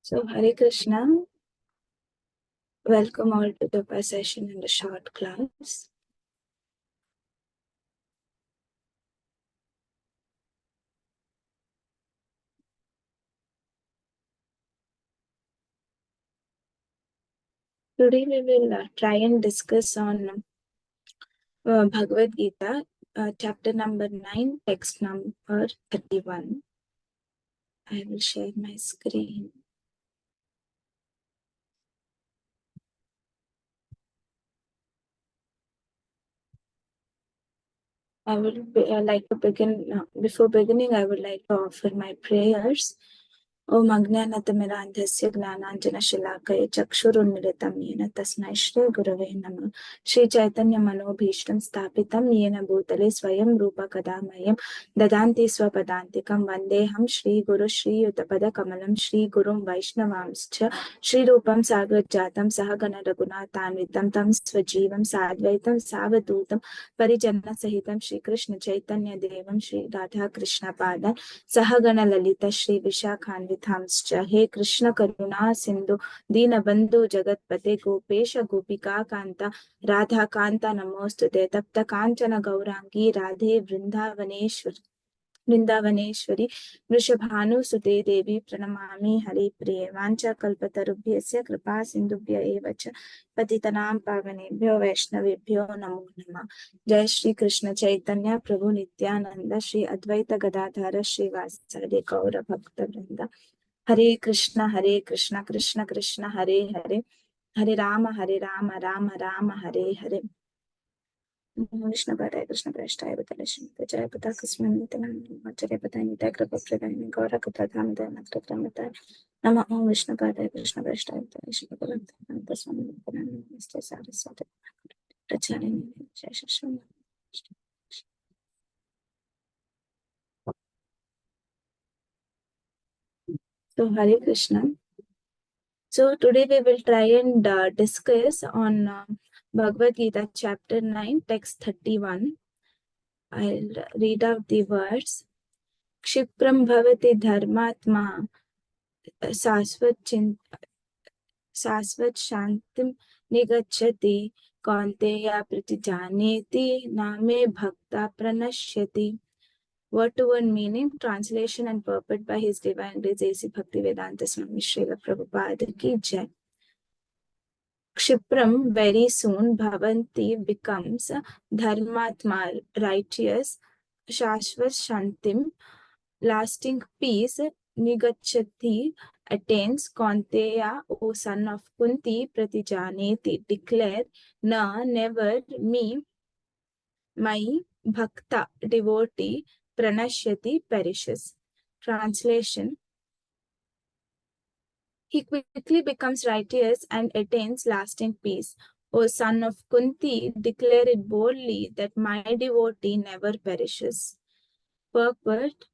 So, Hare Krishna, welcome all to the session in the short class. Today we will try and discuss on Bhagavad Gita, chapter number 9, text number 31. I will share my screen. I would like to begin. Before beginning, I would like to offer my prayers. ओम अज्ञानतिमिरान्धस्य ज्ञानाञ्जनशलाकया चक्षुरुन्मिलितं येन तस्मै श्रीगुरवे नमः। श्रीचैतन्यमनोभीष्टं स्थापितं येन भूतले स्वयं रूप कदा मह्यं ददान्ति स्वपदान्तिकं वन्देऽहं श्रीगुरु श्रीयुतपदकमलं श्रीगुरुं वैष्णवांश्च श्रीरूपं साग्रजातं सहगण रघुनाथान्वितं तं स्वजीवं साद्वैतं सावधूतं परिजनसहितं श्रीकृष्ण चैतन्य देवं श्री राधा कृष्ण पादान् सहगण ललिता श्री विशाखान्वितांश्च हे कृष्ण करुणा सिंधु दीनबंधु जगतपते गोपेश गोपिका कांता राधा कांता नमोस्तुते तप्त कांचन गौरांगी राधे वृंदावनेश्वरी वृषभानुसुते देवी प्रणमामि हरि प्रिये वाञ्छाकल्पतरुभ्यस्य कृपा सिन्धुभ्य एव च पतितनां पावनेभ्यो वैष्णवेभ्यो नमो नमः। जय श्री कृष्ण चैतन्य प्रभु नित्यानंद श्री अद्वैत गदाधर श्रीवासादि गौर भक्त वृंदा। हरे कृष्ण कृष्ण कृष्ण हरे हरे हरे राम राम राम हरे हरे। विष्णु पदाय कृष्ण प्रेष्ठाय भूतले श्रीमते जय पता कस्मिन् आचार्य पताय नित्य कृपा प्रदाय गौर कथा धाम दय मात्र क्रमताय नमः। ओम विष्णु पदाय कृष्ण प्रेष्ठाय भूतले श्रीमते तस्मै नमस्ते सारस्वती प्रचारिणे जय Shri. So Hare Krishna. So today we will try and discuss on Bhagavad Gita chapter 9 text 31. I'll read out the words. क्षिप्रं भवति धर्मात्मा शाश्वत शांतिं निगच्छति कौन्तेय प्रतिजानेति नामे भक्ता प्रणश्यति. Word-to-word meaning, translation and purport by His Divine Grace A.C. Bhaktivedanta Swami Srila Prabhupada ki jai. Kshipram, very soon, Bhavanti becomes Dharmatma, righteous, Shashvat Shantim, lasting peace, Nigachati, attains, Kaunteya, O son of Kunti, Pratijaneti, declare, Na, never, me, my Bhakta, devotee, Pranashyati, perishes. Translation. He quickly becomes righteous and attains lasting peace. O son of Kunti, declare it boldly that my devotee never perishes. Purport.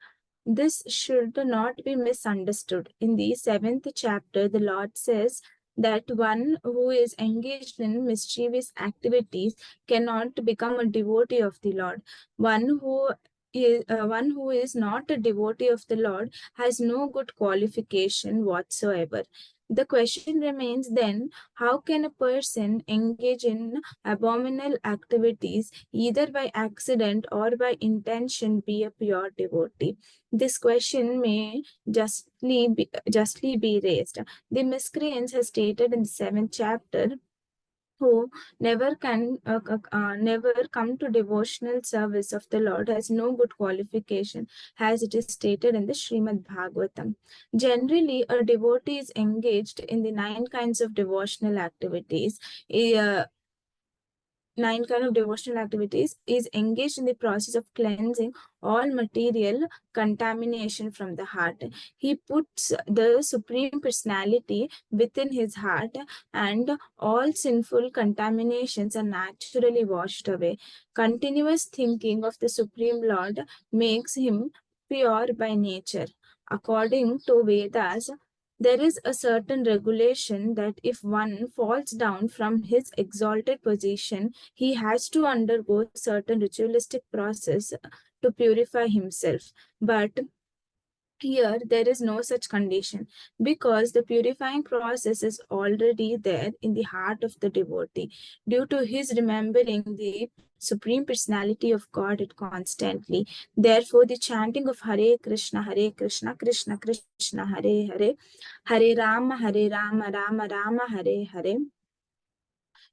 This should not be misunderstood. In the 7th chapter, the Lord says that one who is engaged in mischievous activities cannot become a devotee of the Lord. One who is not a devotee of the Lord has no good qualification whatsoever. The question remains then, how can a person engage in abominable activities either by accident or by intention be a pure devotee? This question may justly be raised. The miscreants has stated in the 7th chapter who never come to devotional service of the Lord has no good qualification, as it is stated in the Srimad Bhagavatam. Generally, a devotee is engaged in the 9 kinds of devotional activities. 9 kind of devotional activities is engaged in the process of cleansing all material contamination from the heart. He puts the Supreme Personality within his heart and all sinful contaminations are naturally washed away. Continuous thinking of the Supreme Lord makes him pure by nature. According to Vedas, there is a certain regulation that if one falls down from his exalted position, he has to undergo certain ritualistic process to purify himself. But Here, there is no such condition because the purifying process is already there in the heart of the devotee due to his remembering the Supreme Personality of God it constantly. Therefore, the chanting of Hare Krishna, Krishna Krishna, Hare Hare, Hare Rama, Rama Rama, Hare Hare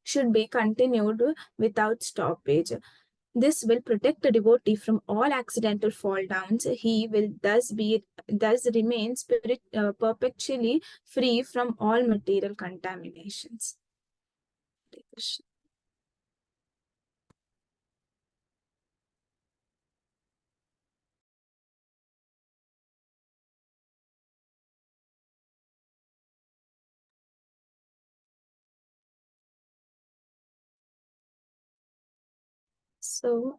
should be continued without stoppage. This will protect the devotee from all accidental fall downs. He will thus remain perpetually free from all material contaminations. So,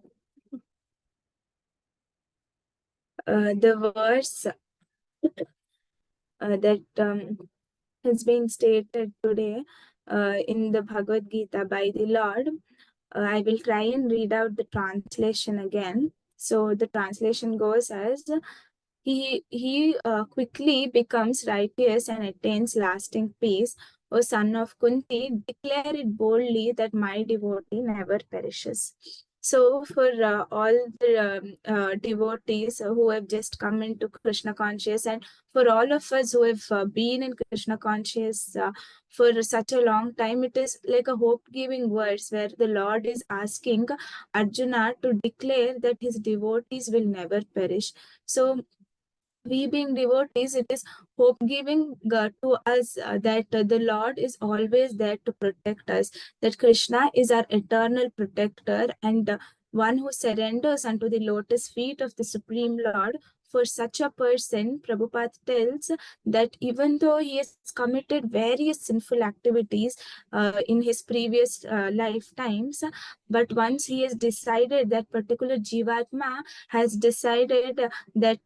the verse that is being stated today in the Bhagavad Gita by the Lord, I will try and read out the translation again. So the translation goes as he quickly becomes righteous and attains lasting peace. O son of Kunti, declare it boldly that my devotee never perishes. So, for all the devotees who have just come into Krishna conscious, and for all of us who have been in Krishna conscious for such a long time, it is like a hope giving verse where the Lord is asking Arjuna to declare that his devotees will never perish. So, we being devotees, it is hope giving to us that the Lord is always there to protect us, that Krishna is our eternal protector and one who surrenders unto the lotus feet of the Supreme Lord. For such a person, Prabhupada tells that even though he has committed various sinful activities in his previous lifetimes, but once he has decided, that particular Jivatma has decided that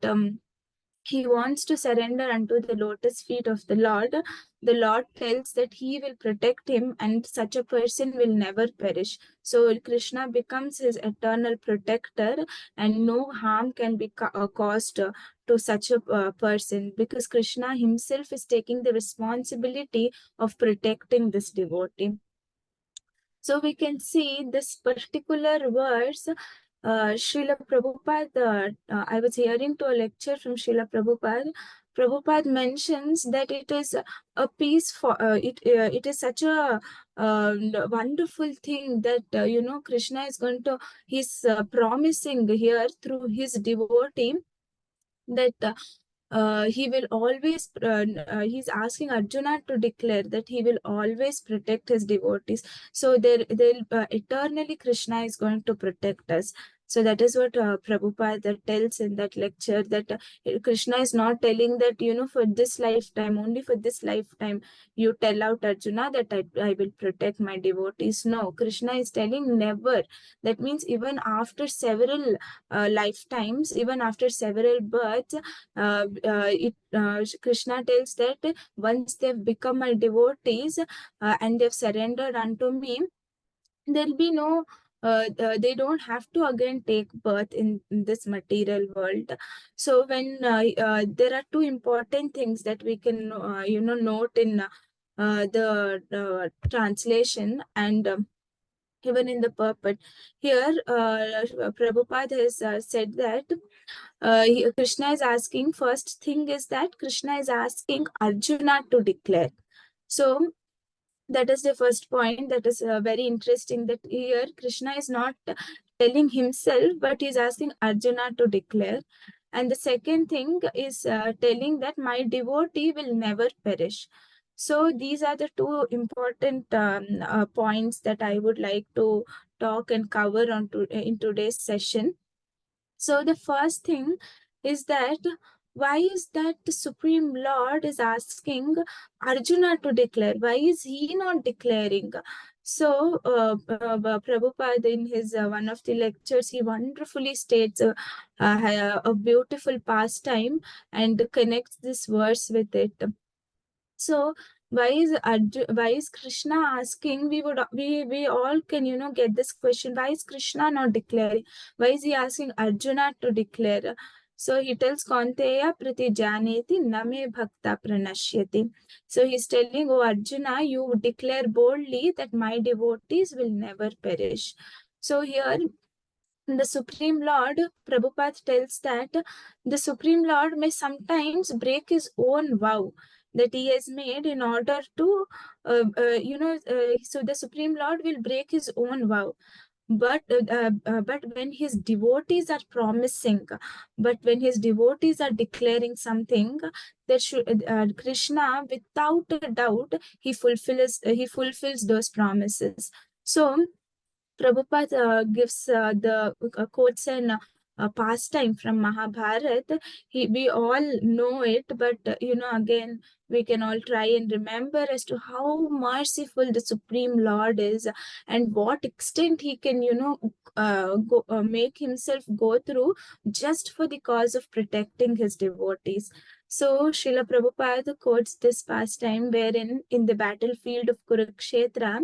he wants to surrender unto the lotus feet of the Lord, the Lord tells that he will protect him and such a person will never perish. So Krishna becomes his eternal protector and no harm can be caused to such a person because Krishna himself is taking the responsibility of protecting this devotee. So we can see this particular verse, Srila Prabhupada, I was hearing to a lecture from Srila Prabhupada. Prabhupada mentions that it is a piece for it is such a wonderful thing that Krishna is going to he's promising here through his devotee that he will always he's asking Arjuna to declare that he will always protect his devotees, so they'll eternally Krishna is going to protect us. So that is what Prabhupada tells in that lecture, that Krishna is not telling that for this lifetime, only for this lifetime you tell out Arjuna that I will protect my devotees. No, Krishna is telling never. That means even after several lifetimes, even after several births, Krishna tells that once they've become my devotees and they've surrendered unto me, there'll be no they don't have to again take birth in this material world. So when there are two important things that we can note in the translation and even in the purport. Here, Prabhupada has said that Krishna is asking, first thing is that Krishna is asking Arjuna to declare. So that is the first point. That is very interesting, that here Krishna is not telling himself, but he's asking Arjuna to declare. And the second thing is telling that my devotee will never perish. So these are the two important points that I would like to talk and cover in today's session. So the first thing is that why is that the Supreme Lord is asking Arjuna to declare? Why is he not declaring? So Prabhupada in his one of the lectures, he wonderfully states a beautiful pastime and connects this verse with it. So why is Krishna asking? We all can get this question. Why is Krishna not declaring? Why is he asking Arjuna to declare? So he tells Kaunteya prati janeti name bhakta pranashyati. So he's telling, oh Arjuna, you declare boldly that my devotees will never perish. So here the Supreme Lord, Prabhupada tells that the Supreme Lord may sometimes break his own vow that he has made in order to, so the Supreme Lord will break his own vow. But when his devotees are promising, but when his devotees are declaring something, that should Krishna, without a doubt, he fulfills those promises. So Prabhupada gives the quotes and pastime from Mahabharata. We all know it, but again, we can all try and remember as to how merciful the Supreme Lord is, and what extent he can, make himself go through just for the cause of protecting his devotees. So Srila Prabhupada quotes this pastime wherein in the battlefield of Kurukshetra,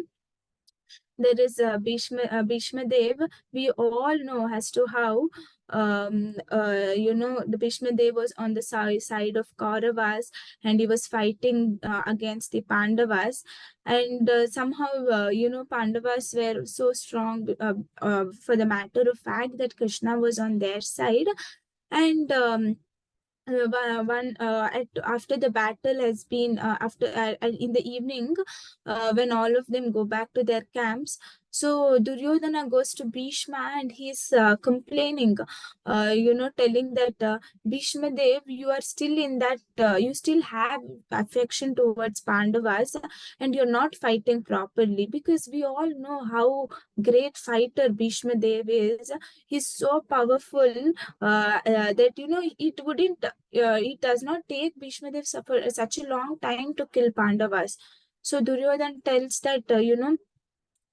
there is Bhishma Dev. We all know as to how the Bhishma Dev was on the side of Kauravas, and he was fighting against the Pandavas, and somehow Pandavas were so strong, for the matter of fact that Krishna was on their side. And after the battle has been after in the evening, when all of them go back to their camps, so Duryodhana goes to Bhishma and he's complaining, telling that Bhishma Dev, you are still in that, you still have affection towards Pandavas, and you're not fighting properly, because we all know how great fighter Bhishma Dev is. He's so powerful that it does not take Bhishma Dev suffer such a long time to kill Pandavas. So Duryodhan tells that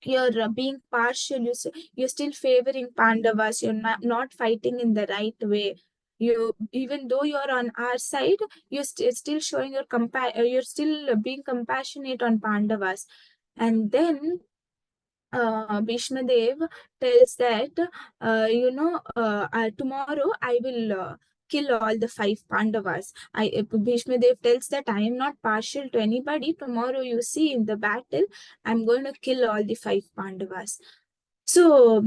you're being partial. You're still favoring Pandavas. You're not fighting in the right way. You, even though you're on our side, you're still showing you're still being compassionate on Pandavas. And then Bhishma Dev tells that, tomorrow I will kill all the five Pandavas. Bhishma Dev tells that I am not partial to anybody. Tomorrow, you see, in the battle, I'm going to kill all the five Pandavas. So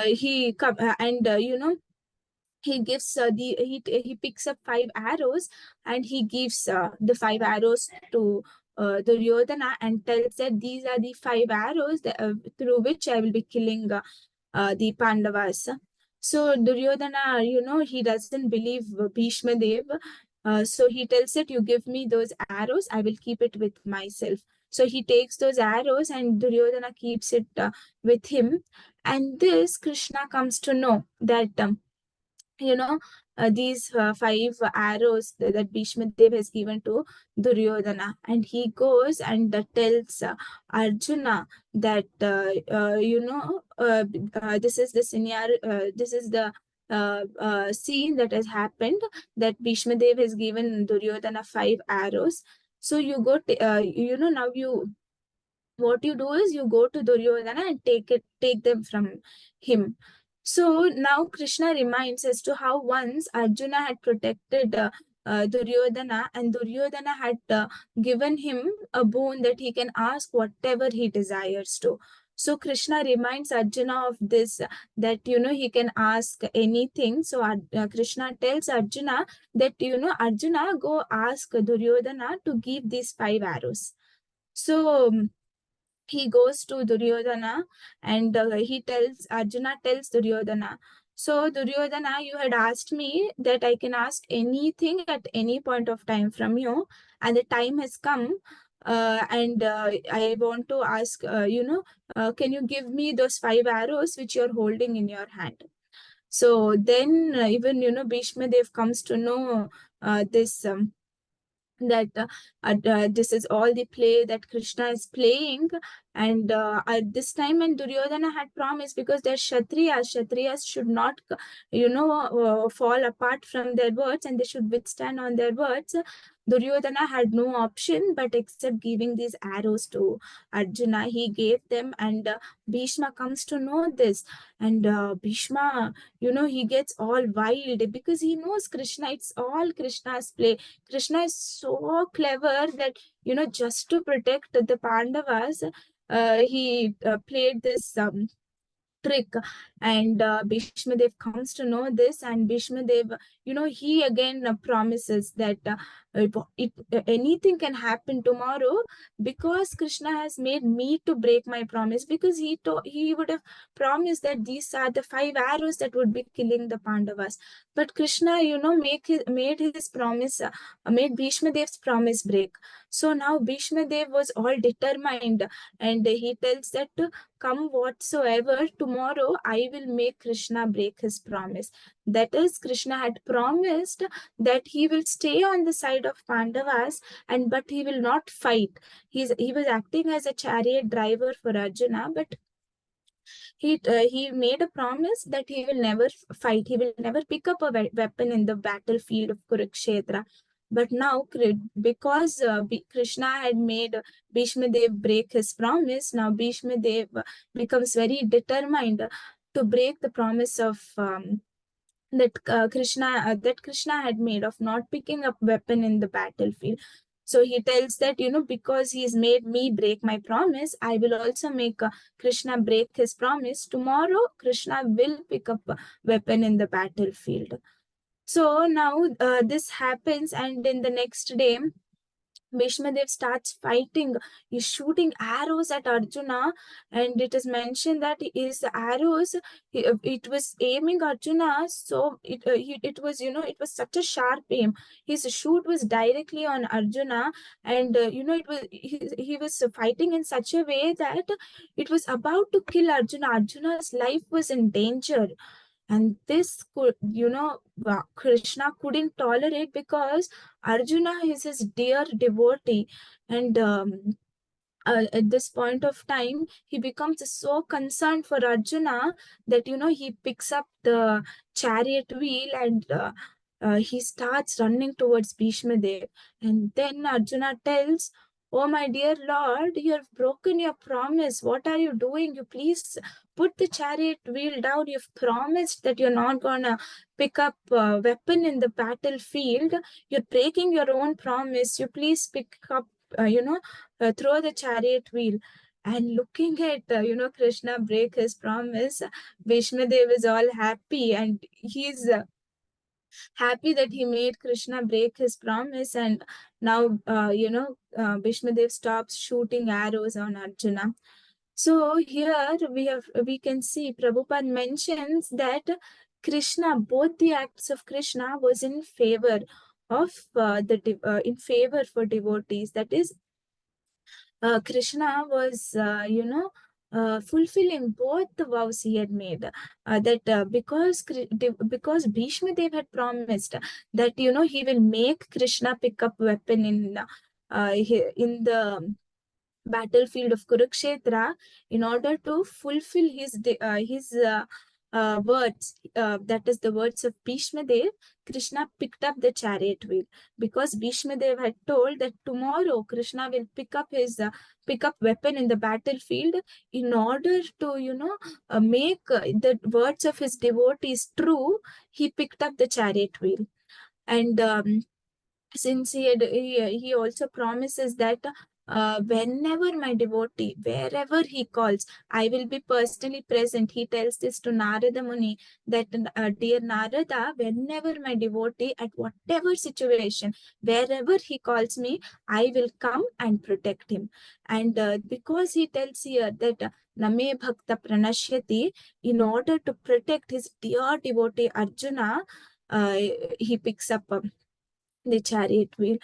he come and he gives he picks up five arrows, and he gives the five arrows to Duryodhana, and tells that these are the five arrows through which I will be killing the Pandavas. So Duryodhana, he doesn't believe Bhishma Dev. So he tells that you give me those arrows, I will keep it with myself. So he takes those arrows and Duryodhana keeps it with him. And this Krishna comes to know that these five arrows that Bhishma Dev has given to Duryodhana, and he goes and tells Arjuna that this is the scenario, this is the scene that has happened, that Bhishma Dev has given Duryodhana five arrows. So you go, now you, what you do is you go to Duryodhana and take them from him. So now Krishna reminds as to how once Arjuna had protected Duryodhana, and Duryodhana had given him a boon that he can ask whatever he desires to. So Krishna reminds Arjuna of this, that he can ask anything. So Krishna tells Arjuna that Arjuna, go ask Duryodhana to give these five arrows. So he goes to Duryodhana, and Arjuna tells Duryodhana, so Duryodhana, you had asked me that I can ask anything at any point of time from you, and the time has come, and I want to ask, can you give me those five arrows which you're holding in your hand? So then even, Bhishma Dev comes to know this. That this is all the play that Krishna is playing, and at this time, and Duryodhana had promised, because they're Kshatriyas should not, fall apart from their words, and they should withstand on their words. Duryodhana had no option but except giving these arrows to Arjuna. He gave them, and Bhishma comes to know this. And Bhishma, he gets all wild because he knows Krishna. It's all Krishna's play. Krishna is so clever that, just to protect the Pandavas, he played this trick. And Bhishma Dev comes to know this, and Bhishma Dev, he again promises that anything can happen tomorrow, because Krishna has made me to break my promise, because he would have promised that these are the 5 arrows that would be killing the Pandavas. But Krishna, made his promise, made Bhishma Dev's promise break. So now Bhishma Dev was all determined, and he tells that come whatsoever, tomorrow I will make Krishna break his promise. That is, Krishna had promised that he will stay on the side of Pandavas, but he will not fight. He was acting as a chariot driver for Arjuna, but he made a promise that he will never fight. He will never pick up a weapon in the battlefield of Kurukshetra. But now, because Krishna had made Bhishma Dev break his promise, now Bhishma Dev becomes very determined to break the promise of that Krishna had made of not picking up weapon in the battlefield. So he tells that, because he's made me break my promise, I will also make Krishna break his promise. Tomorrow, Krishna will pick up a weapon in the battlefield. So now this happens, and in the next day, Bhishma Dev starts fighting. He's shooting arrows at Arjuna, and it is mentioned that his arrows, it was aiming Arjuna. So it was such a sharp aim. His shoot was directly on Arjuna, and he was fighting in such a way that it was about to kill Arjuna. Arjuna's life was in danger. And this could, Krishna couldn't tolerate, because Arjuna is his dear devotee. And at this point of time, he becomes so concerned for Arjuna that, he picks up the chariot wheel, and he starts running towards Bhishma Dev. And then Arjuna tells, "Oh, my dear Lord, you have broken your promise. What are you doing? You please put the chariot wheel down. You've promised that you're not gonna pick up a weapon in the battlefield. You're breaking your own promise. You please pick up, throw the chariot wheel." And looking at, Krishna break his promise, Bhishma Dev is all happy, and he's happy that he made Krishna break his promise. And now, Bhishma Dev stops shooting arrows on Arjuna. So here we can see Prabhupada mentions that Krishna, both the acts of Krishna was in favor of in favor for devotees. That is, Krishna was, fulfilling both the vows he had made. Because Bhishma Dev had promised that, he will make Krishna pick up weapon in the battlefield of Kurukshetra, in order to fulfill his words. That is the words of Bhishma Dev. Krishna picked up the chariot wheel, because Bhishma Dev had told that tomorrow Krishna will pick up weapon in the battlefield. In order to make the words of his devotees true, he picked up the chariot wheel. And since he also promises that whenever my devotee, wherever he calls, I will be personally present. He tells this to Narada Muni, that dear Narada, whenever my devotee, at whatever situation, wherever he calls me, I will come and protect him. And because he tells here that Name Bhakta Pranashyati, in order to protect his dear devotee Arjuna, he picks up the chariot wheel.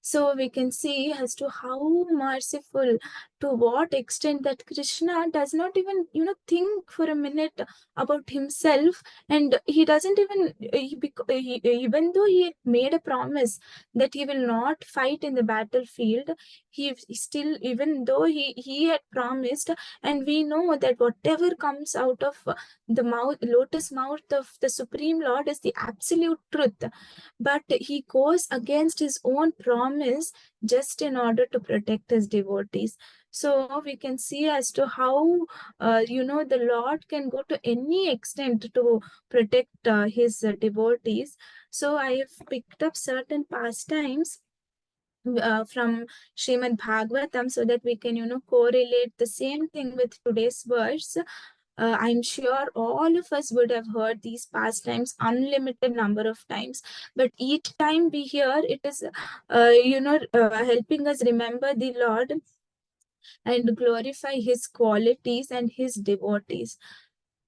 So we can see as to how merciful to what extent that Krishna does not even, think for a minute about himself, and he doesn't even, even though he made a promise that he will not fight in the battlefield, he still, even though he had promised, and we know that whatever comes out of the lotus mouth of the Supreme Lord is the absolute truth, but he goes against his own promise just in order to protect his devotees. So we can see as to how, the Lord can go to any extent to protect his devotees. So I have picked up certain pastimes from Srimad Bhagavatam so that we can, correlate the same thing with today's verse. I'm sure all of us would have heard these pastimes unlimited number of times, but each time we hear it is, helping us remember the Lord and glorify his qualities and his devotees.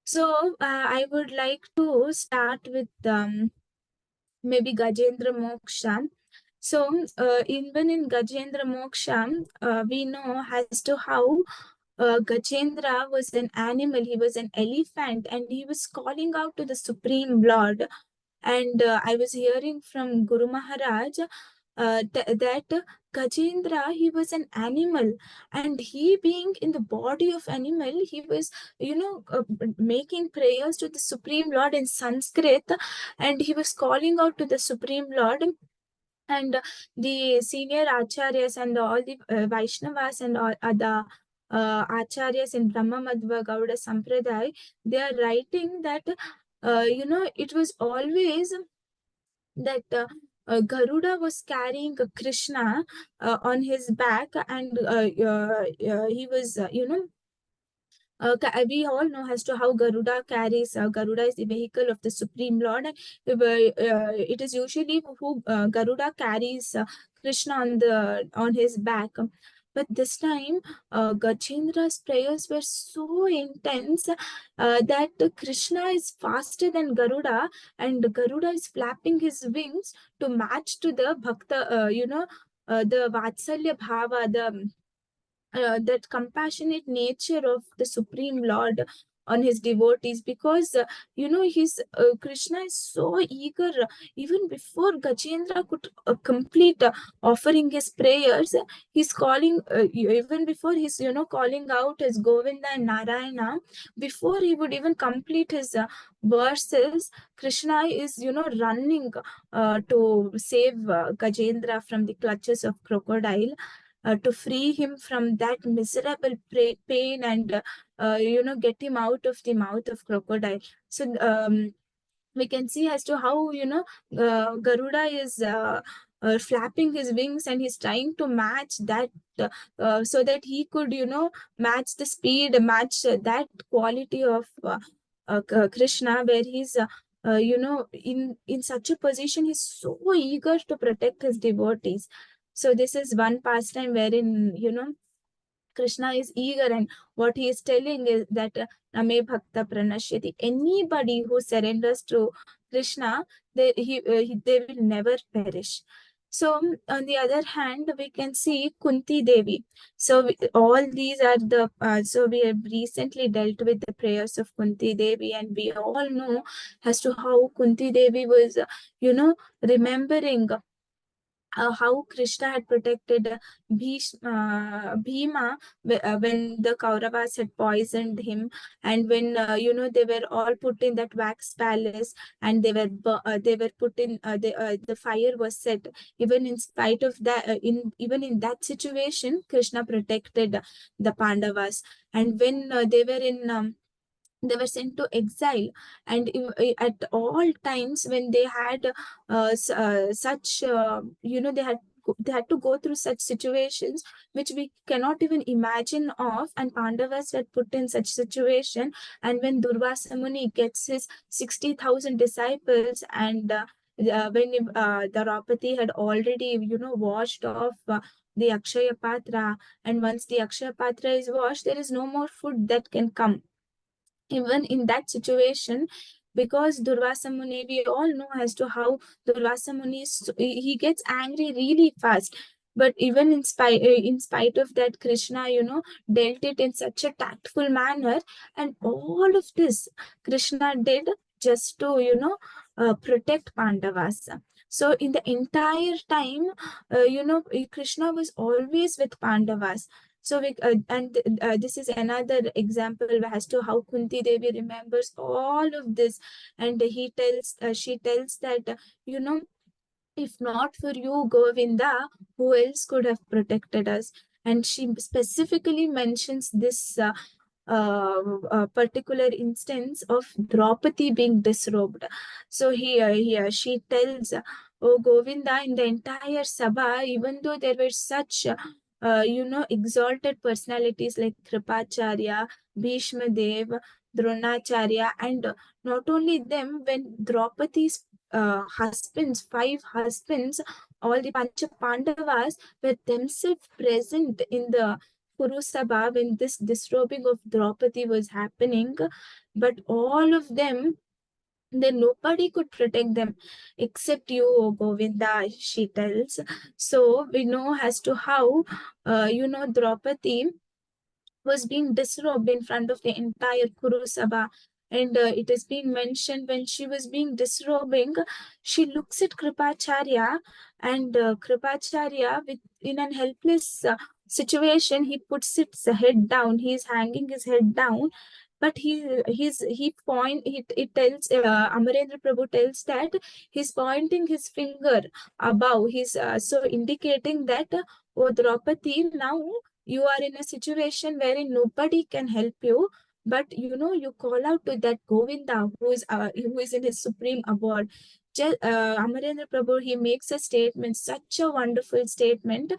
So I would like to start with maybe Gajendra Moksha. So even in Gajendra Moksha, we know as to how Gajendra was an animal, he was an elephant, and he was calling out to the Supreme Lord. And I was hearing from Guru Maharaj that Gajendra, he was an animal, and he being in the body of animal, he was, making prayers to the Supreme Lord in Sanskrit, and he was calling out to the Supreme Lord. And the senior acharyas and all the Vaishnavas and all other acharyas in Brahma Madhva Gauda Sampradaya, they are writing that, it was always that Garuda was carrying Krishna on his back, and he was, we all know as to how Garuda carries. Garuda is the vehicle of the Supreme Lord. It is usually who Garuda carries Krishna on his back. But this time, Gajendra's prayers were so intense that Krishna is faster than Garuda, and Garuda is flapping his wings to match to the Bhakta, the Vatsalya Bhava, the that compassionate nature of the Supreme Lord on his devotees, because his Krishna is so eager. Even before Gajendra could complete offering his prayers, he's calling, even before he's calling out as Govinda and Narayana, before he would even complete his verses, Krishna is running to save Gajendra from the clutches of crocodile, to free him from that miserable pain, and get him out of the mouth of crocodile. So we can see as to how Garuda is flapping his wings, and he's trying to match that, so that he could match the speed, match that quality of Krishna, where he's in such a position, he's so eager to protect his devotees. So this is one pastime wherein Krishna is eager, and what he is telling is that Name Bhakta Pranashyati. Anybody who surrenders to Krishna, they will never perish. So on the other hand, we can see Kunti Devi. So all these are the so we have recently dealt with the prayers of Kunti Devi, and we all know as to how Kunti Devi was, remembering how Krishna had protected Bhima when the Kauravas had poisoned him, and when they were all put in that wax palace, and they were put in the fire was set. Even in spite of that, even in that situation, Krishna protected the Pandavas. And when they were sent to exile, and at all times when they had such they had to go through such situations which we cannot even imagine of, and Pandavas were put in such situation. And when Durvasa Muni gets his 60,000 disciples, and when Draupadi had already washed off the Akshaya Patra, and once the Akshaya Patra is washed, there is no more food that can come. Even in that situation, because Durvasa Muni, we all know as to how Durvasa Muni he gets angry really fast. But even in spite of that, Krishna, dealt it in such a tactful manner. And all of this Krishna did just to, protect Pandavas. So in the entire time, Krishna was always with Pandavas. So this is another example as to how Kunti Devi remembers all of this, and she tells that, if not for you, Govinda, who else could have protected us? And she specifically mentions this particular instance of Draupadi being disrobed. So here she tells, oh Govinda, in the entire Sabha, even though there were such, exalted personalities like Kripacharya, Bhishma Dev, Dronacharya, and not only them, when Draupadi's husbands, five husbands, all the Pancha Pandavas were themselves present in the Kuru Sabha when this disrobing of Draupadi was happening, but all of them, then nobody could protect them except you, O Govinda, she tells. So we know as to how, Draupadi was being disrobed in front of the entire Kuru Sabha. And it is being mentioned when she was being disrobing, she looks at Kripacharya, and Kripacharya, in an helpless situation, he puts his head down. He's hanging his head down, but he tells Amarendra Prabhu tells that he's pointing his finger above. He's so indicating that, oh Draupadi, now you are in a situation wherein nobody can help you, but you call out to that Govinda who is in his supreme abode. Amarendra Prabhu, he makes a statement, such a wonderful statement,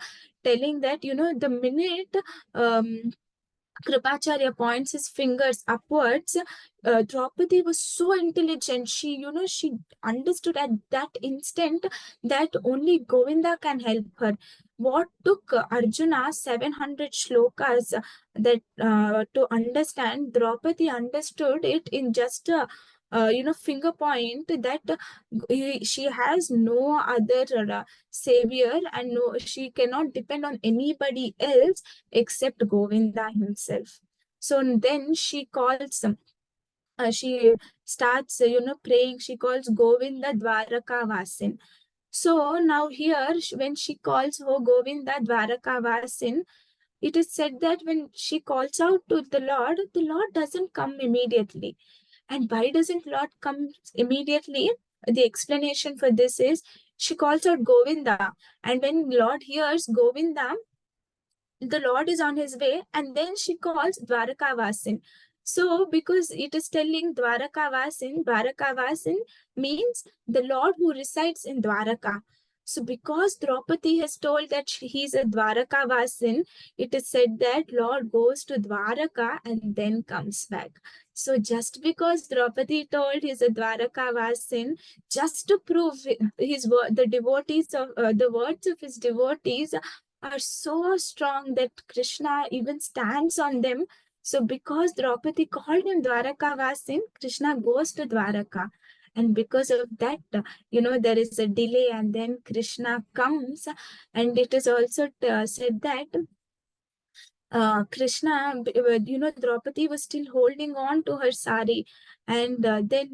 telling that, the minute Kripacharya points his fingers upwards, Draupadi was so intelligent. She understood at that instant that only Govinda can help her. What took Arjuna 700 shlokas to understand, Draupadi understood it in just a finger point, that she has no other savior, and no, she cannot depend on anybody else except Govinda himself. So then she starts, praying. She calls Govinda Dwaraka Vasin. So now here, when she calls, oh Govinda Dwaraka Vasin, it is said that when she calls out to the Lord doesn't come immediately. And why doesn't Lord come immediately? The explanation for this is, she calls out Govinda, and when Lord hears Govinda, the Lord is on his way, and then she calls Dwarakavasin. So, because it is telling Dwarakavasin means the Lord who resides in Dwaraka. So, because Draupadi has told that he is a Dwarakavasin, it is said that Lord goes to Dwaraka and then comes back. So, just because Draupadi told he is a Dwarakavasin, just to prove the words of his devotees are so strong that Krishna even stands on them. So because Draupadi called him Dwarakavasin, Krishna goes to Dwaraka. And because of that, there is a delay, and then Krishna comes. And it is also said that Krishna, Draupadi was still holding on to her sari. And then,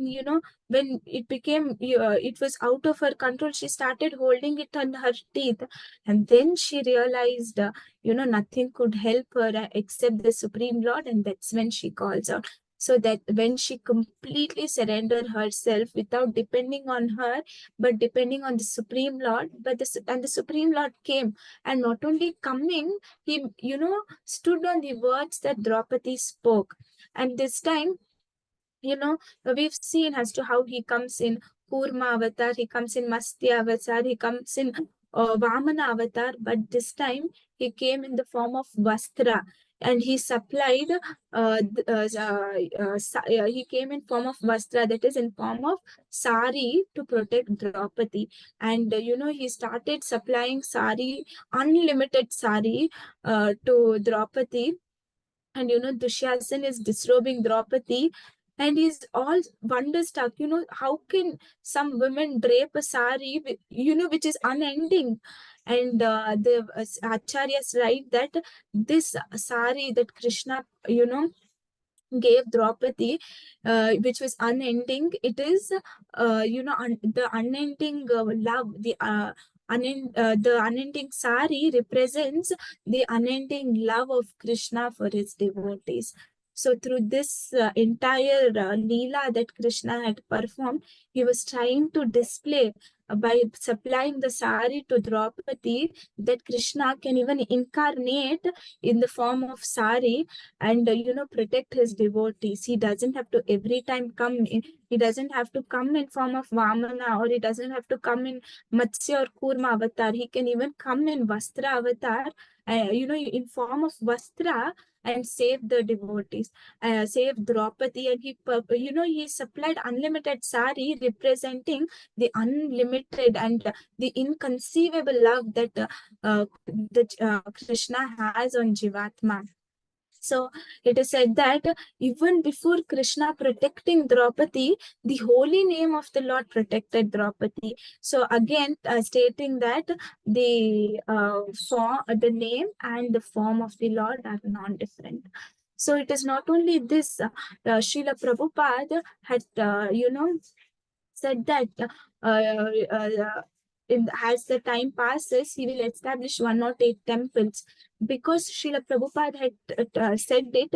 when it was out of her control, she started holding it on her teeth. And then she realized, nothing could help her except the Supreme Lord. And that's when she calls out. So that when she completely surrendered herself without depending on her, but depending on the Supreme Lord, and the Supreme Lord came, and not only coming, he, stood on the words that Draupadi spoke. And this time, we've seen as to how he comes in Kurma avatar, he comes in Masti avatar, he comes in Vamana avatar, but this time he came in the form of Vastra, and he supplied, he came in form of Vastra, that is in form of sari, to protect Draupadi. And, he started supplying sari, unlimited sari, to Draupadi. And Dushasan is disrobing Draupadi, and he's all wonderstruck. How can some women drape a sari, which is unending? And the acharyas write that this sari that Krishna, gave Draupadi, which was unending. It is, the unending love, the unending sari represents the unending love of Krishna for his devotees. So through this entire Leela that Krishna had performed, he was trying to display by supplying the sari to Draupadi that Krishna can even incarnate in the form of sari and protect his devotees. He doesn't have to every time come in. He doesn't have to come in form of Vamana, or he doesn't have to come in Matsya or Kurma avatar. He can even come in Vastra avatar, in form of Vastra, and save the devotees, save Draupadi. And he supplied unlimited sari, representing the unlimited and the inconceivable love that Krishna has on Jivatma. So it is said that even before Krishna protecting Draupadi, the holy name of the Lord protected Draupadi. So again, stating that the name and the form of the Lord are non-different. So it is not only this. Srila Prabhupada had, said that as the time passes, he will establish 108 temples, because Srila Prabhupada had said it.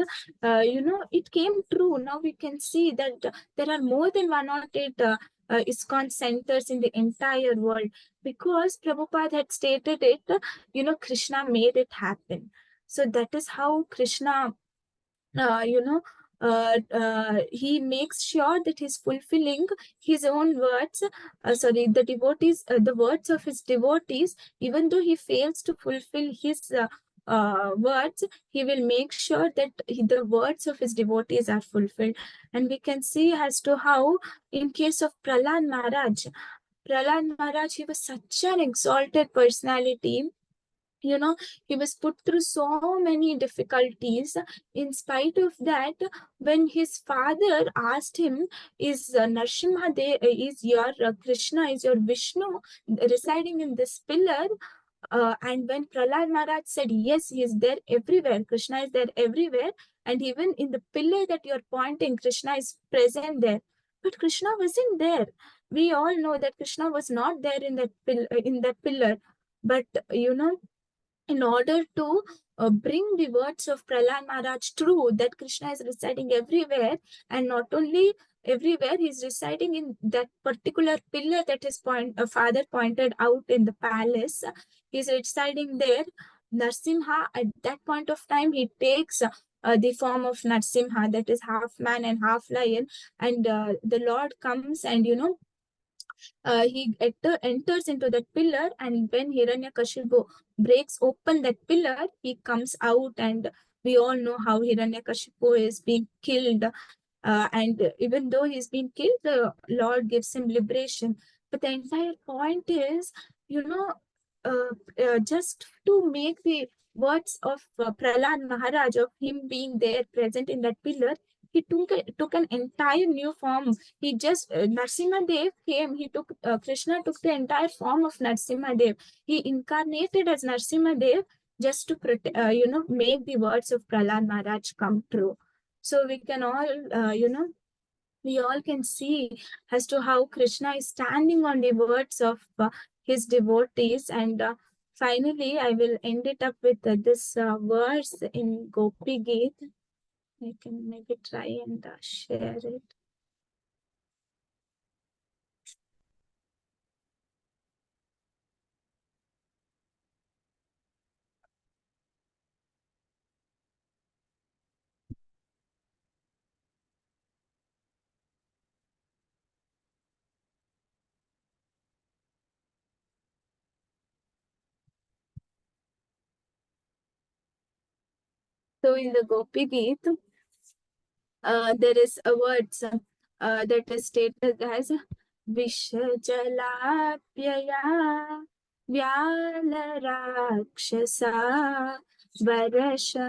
It came true. Now we can see that there are more than 108 ISKCON centers in the entire world, because Prabhupada had stated it. Krishna made it happen. So that is how Krishna, uh, you know, he makes sure that he's fulfilling his own words, the words of his devotees. Even though he fails to fulfill his words, he will make sure that the words of his devotees are fulfilled. And we can see as to how, in case of Prahlad Maharaj, he was such an exalted personality. He was put through so many difficulties. In spite of that, when his father asked him, is Narsimha is your Krishna, is your Vishnu residing in this pillar? And when Prahlad Maharaj said, yes, he is there everywhere, Krishna is there everywhere, and even in the pillar that you're pointing, Krishna is present there. But Krishna wasn't there. We all know that Krishna was not there in that pillar. But in order to bring the words of Prahlad Maharaj true, that Krishna is residing everywhere, and not only everywhere, he is residing in that particular pillar that his father pointed out in the palace. He is residing there. Narsimha, at that point of time, he takes the form of Narsimha, that is half man and half lion, and the Lord comes and he enters into that pillar, and when Hiranyakashipu breaks open that pillar, he comes out, and we all know how Hiranyakashipu is being killed. And even though he's been killed, the Lord gives him liberation. But the entire point is, just to make the words of Prahlad Maharaj, of him being there present in that pillar, he took an entire new form. He just, Narsimha Dev came, Krishna took the entire form of Narsimha Dev. He incarnated as Narsimha Dev just to make the words of Prahlad Maharaj come true. So we can all, we all can see as to how Krishna is standing on the words of his devotees. And finally, I will end it up with this verse in Gopi Geet. I can maybe try and share it. So in the Gopi Geet, there is a word that is stated as Vishajalapyaya Vyala Rakshasa वर्षमारुतात्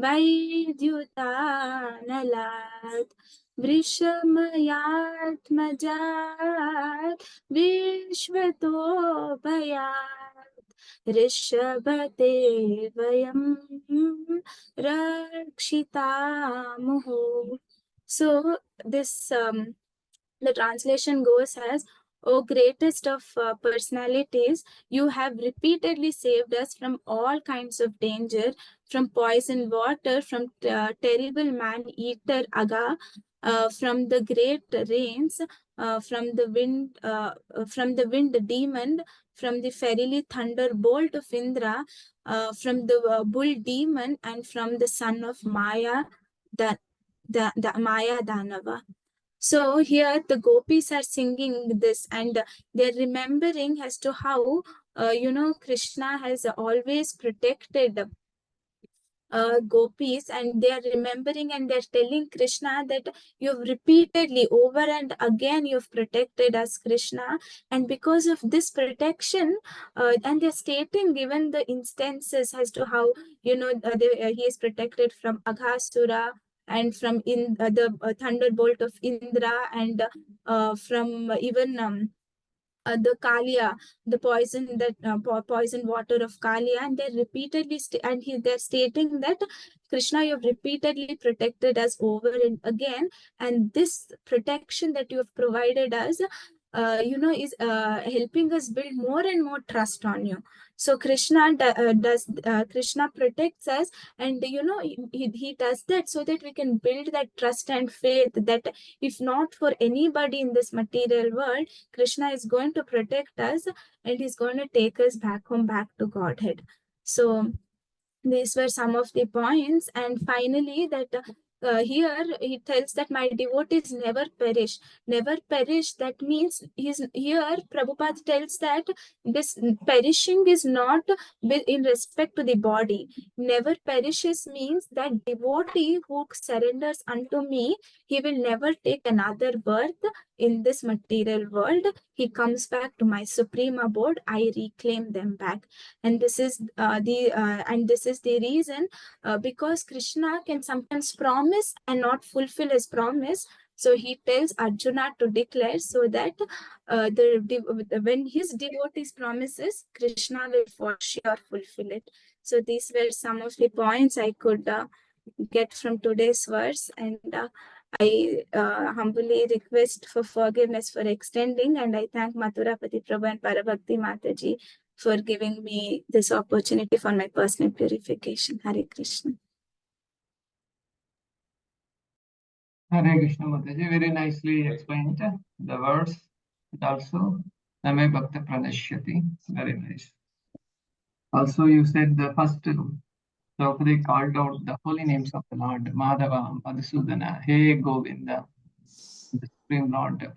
वैद्युतानलात् वृषमयात्मजात् विश्वतोभयात् ऋषभते वयं रक्षितामुः. So this the translation goes as, O greatest of personalities, you have repeatedly saved us from all kinds of danger, from poison water, from terrible man-eater Aga, from the great rains, from the wind demon, from the fiery thunderbolt of Indra, from the bull demon, and from the son of Maya, the Maya Danava. So here the gopis are singing this, and they're remembering as to how Krishna has always protected gopis, and they are remembering and they're telling Krishna that you've repeatedly over and again you've protected us, Krishna, and because of this protection, and they're stating given the instances as to how he is protected from Aghasura and from the thunderbolt of Indra, and from even the Kalia, the poison that poison water of Kalia, and they're repeatedly they're stating that Krishna, you've repeatedly protected us over and again, and this protection that you have provided us, is helping us build more and more trust on you. So Krishna does Krishna protects us, and he does that so that we can build that trust and faith that if not for anybody in this material world, Krishna is going to protect us and he's going to take us back home, back to Godhead. So these were some of the points. And finally, that here he tells that my devotees never perish. Never perish, that means here Prabhupada tells that this perishing is not in respect to the body. Never perishes means that devotee who surrenders unto me, he will never take another birth in this material world. He comes back to my supreme abode. I reclaim them back. And this is the reason, because Krishna can sometimes promise and not fulfill his promise. So he tells Arjuna to declare, so that when his devotees promises, Krishna will for sure fulfill it. So these were some of the points I could get from today's verse, and I humbly request for forgiveness for extending, and I thank Mathurapati Prabhu and Parabhakti Mataji for giving me this opportunity for my personal purification. Hare Krishna. Hare Krishna Mataji, very nicely explained the words, and also Name Bhakta Pranashyati, very nice. Also you said the first Draupadi called out the holy names of the Lord, Madhava, Madhusudana, Hey Govinda, the Supreme Lord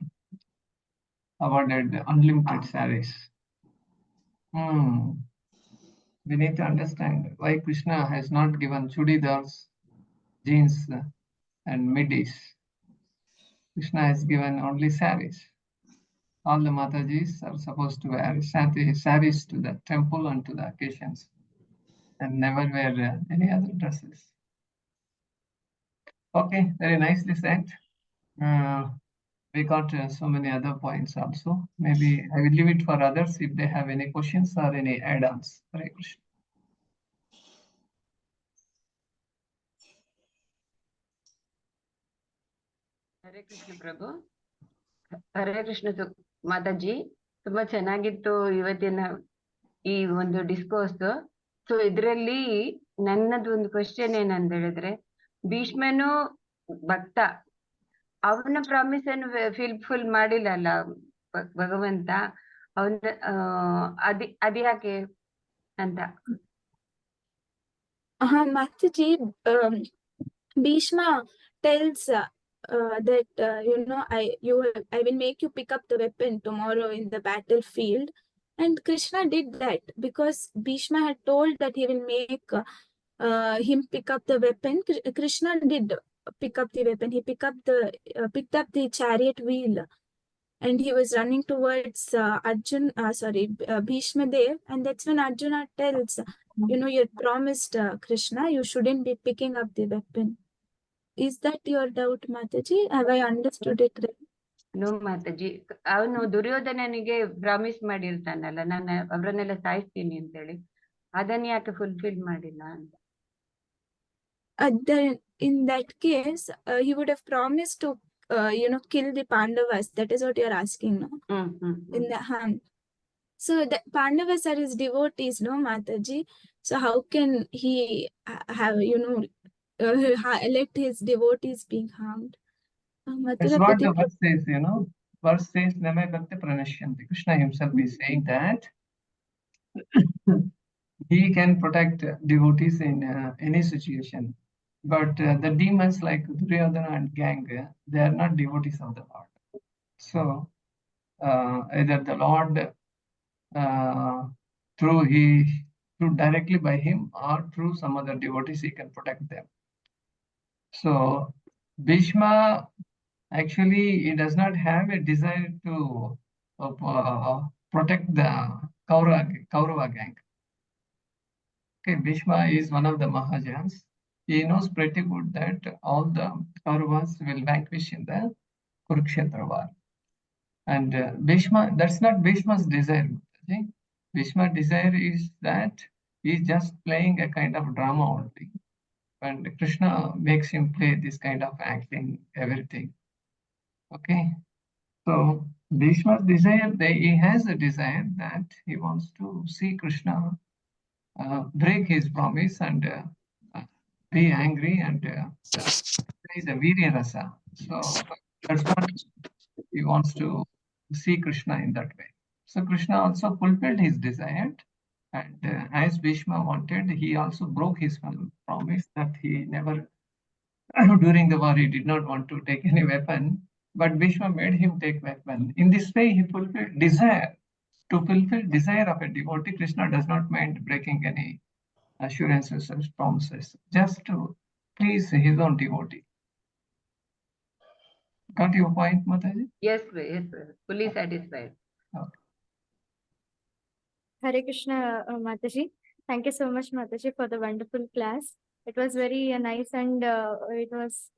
awarded unlimited saris. We need to understand why Krishna has not given chudidars, jeans, and middies. Krishna has given only saris. All the Matajis are supposed to wear saris to the temple and to the occasions, and never wear any other dresses. Okay, very nicely said. We got so many other points also. Maybe I will leave it for others if they have any questions or any add-ons. Hare Krishna. Hare Krishna ಪ್ರಭು. ಹರೇ ಕೃಷ್ಣ ಮಾತಾಜಿ, ತುಂಬಾ ಚೆನ್ನಾಗಿತ್ತು ಇವತ್ತಿನ ಈ ಒಂದು discourse. So ಇದರಲ್ಲಿ ನನ್ನದು ಒಂದು question ಏನಂತ ಹೇಳಿದ್ರೆ, ಭೀಷ್ಮನು ಭಕ್ತ, ಅವನ ಪ್ರಾಮಿಸ್ ಅನ್ನು ಫುಲ್ ಮಾಡಿಲ್ಲಲ್ಲ ಭಗವಂತ, ಅವನ ಅದ್ಯಾಕೆ ಅಂತ. Mataji, Bhishma tells that I will make you pick up the weapon tomorrow in the battlefield, and Krishna did that because Bhishma had told that he will make him pick up the weapon. Krishna did pick up the weapon. He picked up the chariot wheel. and he was running towards Bhishma Dev, and that's when Arjuna tells, you're promised Krishna, you shouldn't be picking up the weapon. Is that your doubt, Mataji? Have I understood it right? No ಮಾತಾಜಿ, ಅವನು ದುರ್ಯೋಧನನಿಗೆ promise ಮಾಡಿರ್ತಾನಲ್ಲ, ನಾನು ಅವರನ್ನೆಲ್ಲ ಸಾಯಿಸ್ತೀನಿ ಅಂತೇಳಿ, ಅದನ್ನ ಯಾಕೆ fulfil ಮಾಡಿಲ್ಲ ಅಂತ. Then in that case, he would have promised to, kill the Pandavas. That is what you're asking, no? In the hand. So the Pandavas are his devotees, no, Mataji? So how can he have, elect his devotees being harmed? That's what the verse says, Verse says, Name Bhakti Pranashyanti. Krishna himself is saying that he can protect devotees in any situation. But the demons like Duryodhana and gang, they are not devotees of the Lord. So either the Lord through directly by him or through some other devotees, he can protect them. So Bhishma, actually, he does not have a desire to protect the Kaurava gang. Okay, Bhishma is one of the Mahajans. He knows pretty good that all the Kauravas will vanquish in the Kurukshetra war. And Bhishma, that's not Bhishma's desire. Okay? Bhishma's desire is that he's just playing a kind of drama only. And Krishna makes him play this kind of acting, everything. Okay. So Bhishma's desire, he has a desire that he wants to see Krishna break his promise and be angry and play the Virya Rasa. So that's what he wants to see Krishna in that way. So Krishna also fulfilled his desire, and as Bhishma wanted, he also broke his promise that he never, during the war, he did not want to take any weapon, but Bhishma made him take weapon. In this way, he fulfilled desire. To fulfill desire of a devotee, Krishna does not mind breaking any assurances and promises, just to please his own devotee. Got your point, Mataji? Yes, fully satisfied. Okay. Hare Krishna, Mataji. Thank you so much, Mataji, for the wonderful class. It was very nice, and it was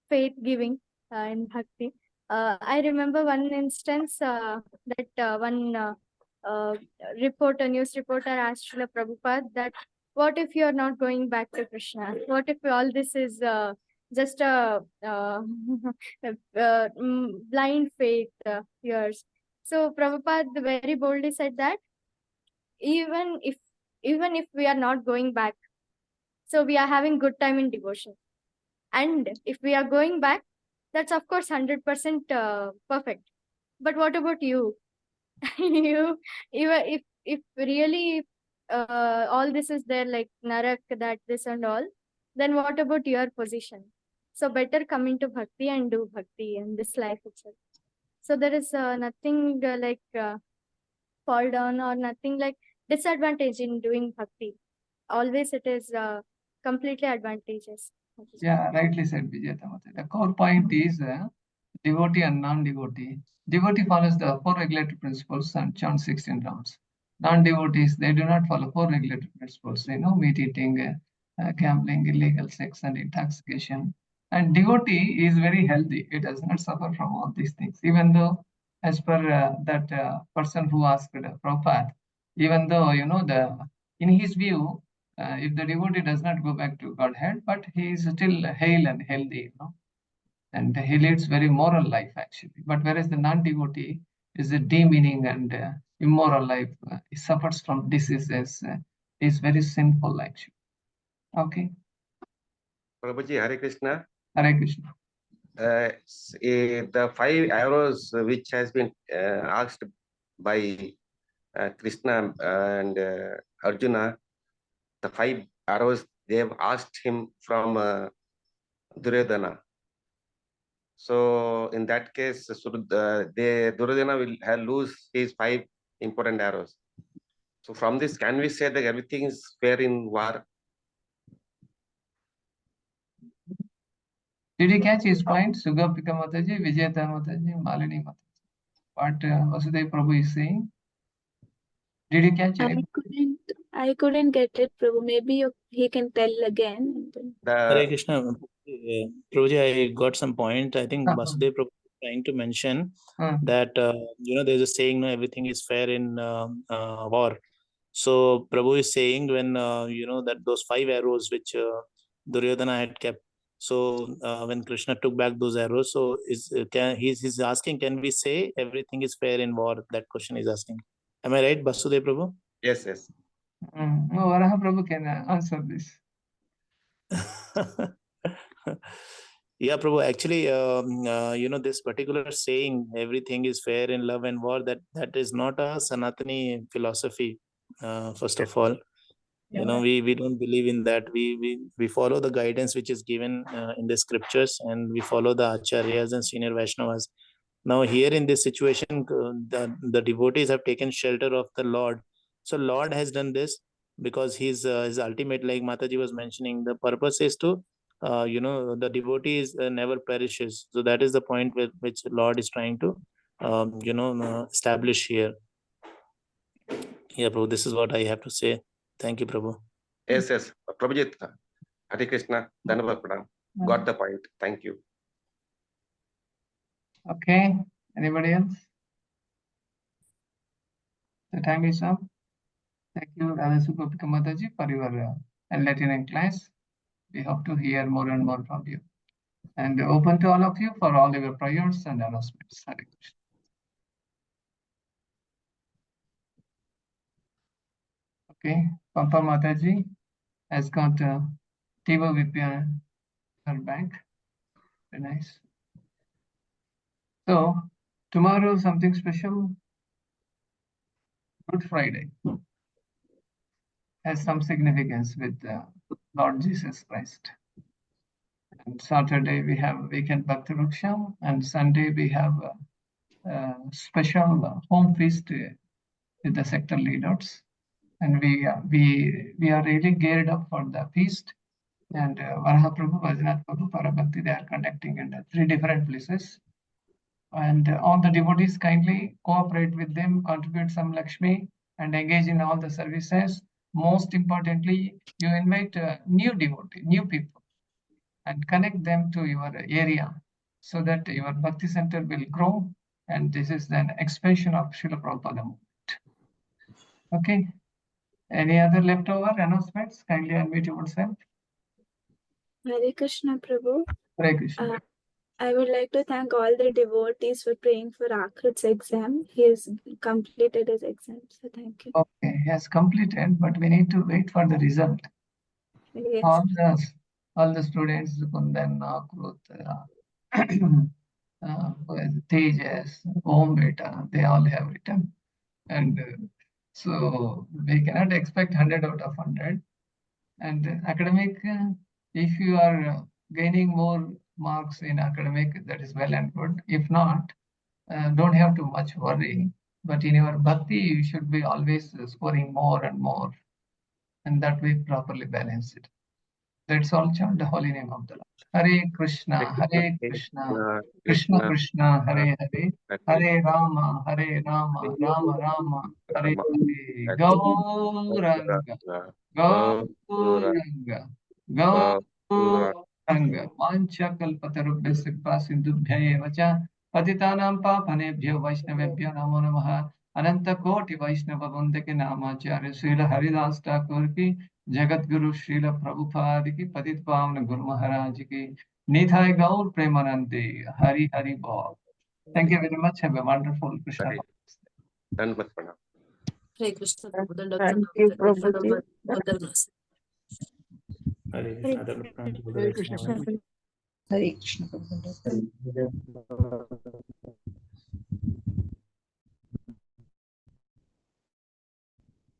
faith giving in bhakti. I remember one instance that one news reporter asked Srila Prabhupada that, what if you are not going back to Krishna? What if all this is just a blind faith yours? So Prabhupada very boldly said that even if we are not going back, so we are having good time in devotion, and if we are going back, that's of course 100% perfect. But what about you? If really all this is there, like narak, that this and all, then what about your position? So better come into bhakti and do bhakti in this life itself. So there is nothing like fall down or nothing like disadvantage in doing bhakti. Always it is completely advantageous. Yeah, rightly said, Vijayata. The core point is devotee and non-devotee. Devotee follows the 4 regulatory principles and chants 16 rounds. Non-devotees, they do not follow 4 regulatory principles, meat eating, gambling, illegal sex, and intoxication. And devotee is very healthy. It does not suffer from all these things. Even though, as per that person who asked Prabhupada, even though, in his view, if the devotee does not go back to Godhead, but he is still hale and healthy, and he leads very moral life actually. But whereas the non-devotee is a demeaning and immoral life, he suffers from diseases, is very sinful actually. Okay. Prabhuji, Hare Krishna. Hare Krishna. The 5 arrows which has been asked by Krishna and Arjuna, the 5 arrows they have asked him from Duryodhana. So in that case, Duryodhana will lose his 5 important arrows. So from this, can we say that everything is fair in war? Did you catch his point? Sugopika Mataji, Vijayata Mataji, Malini Mataji. What Vasudeva Prabhu is saying? Did you catch it? I couldn't get it, Prabhu. Maybe he can tell again. Hare Krishna, Prabhuji, I got some point. I think Vasudeva Prabhu is trying to mention that there's a saying, everything is fair in war. So Prabhu is saying when that those 5 arrows which Duryodhana had kept. So when Krishna took back those arrows, so he's asking, can we say everything is fair in war? That question is asking. Am I right, Vasudeva Prabhu? Yes, yes. No, Varaha Prabhu can answer this. Yeah, Prabhu, actually, this particular saying, everything is fair in love and war, that is not a Sanatani philosophy, first of all. We don't believe in that. We follow the guidance which is given in the scriptures, and we follow the Acharyas and senior Vaishnavas. Now here in this situation, the devotees have taken shelter of the Lord. So Lord has done this because his ultimate, like Mataji was mentioning, the purpose is to, the devotees never perishes. So that is the point with which Lord is trying to, establish here. Yeah, Prabhu, this is what I have to say. Thank you, Prabhu. Yes, yes. Prabhuji, Hare Krishna, Dhanavad Pradam. Got the point. Thank you. Okay. Anybody else? The time is up. Thank you, Radha Sugopika Mataji, for your enlightening class. We hope to hear more and more from you. And open to all of you for all your prayers and announcements. Hare Krishna. Okay, Pampa Mataji has got Tiva with her bank. Very nice. So, tomorrow something special. Good Friday has some significance with Lord Jesus Christ. And Saturday we have weekend Bhakti Ruksha, and Sunday we have a special home feast with the sector leaders. And we are really geared up for the feast. And Varaha Prabhu, Vajnath Prabhu, Parabhakti, they are conducting in 3 different places. And all the devotees kindly cooperate with them, contribute some Lakshmi, and engage in all the services. Most importantly, you invite new devotees, new people, and connect them to your area so that your Bhakti center will grow. And this is an expansion of Srila Prabhupada movement. Okay. Any other leftover announcements? Kindly unmute yourself. Hare Krishna, Prabhu. Hare Krishna. I would like to thank all the devotees for praying for Akrit's exam. He has completed his exam, so thank you. Okay, he has completed, but we need to wait for the result. Yes. All the students, Kundan, Akrut, Tejas, Om Beta, they all have written. And so we cannot expect 100 out of 100. And academic, if you are gaining more marks in academic, that is well and good. If not, don't have too much worry. But in your bhakti, you should be always scoring more and more. And that way properly balance it. Let's all chant the holy name of the Lord. Hare Krishna, Hare Krishna, Krishna Krishna, Hare Hare, Hare Rama, Rama Rama, Hare Hare. Gauranga, Gauranga, Gauranga. Mancha kalpatarubhyasya sindhubhya vacha patitanam papanebhyo vaishnavebhyo namo namaha. Ananta Koti Vaishnava Vandake Namacharya Srila Haridas Thakur ki, Jagat Guru Srila Prabhupada ki, Patit Pavana Guru Maharaj ki, Nithai Gaur Premanande, Hari Hari Bol. Thank you very much. Have a wonderful Krishna. Dhanavad Pradam. Hare Krishna. Thank you, Prabhuji. Hare Krishna. Hare Krishna.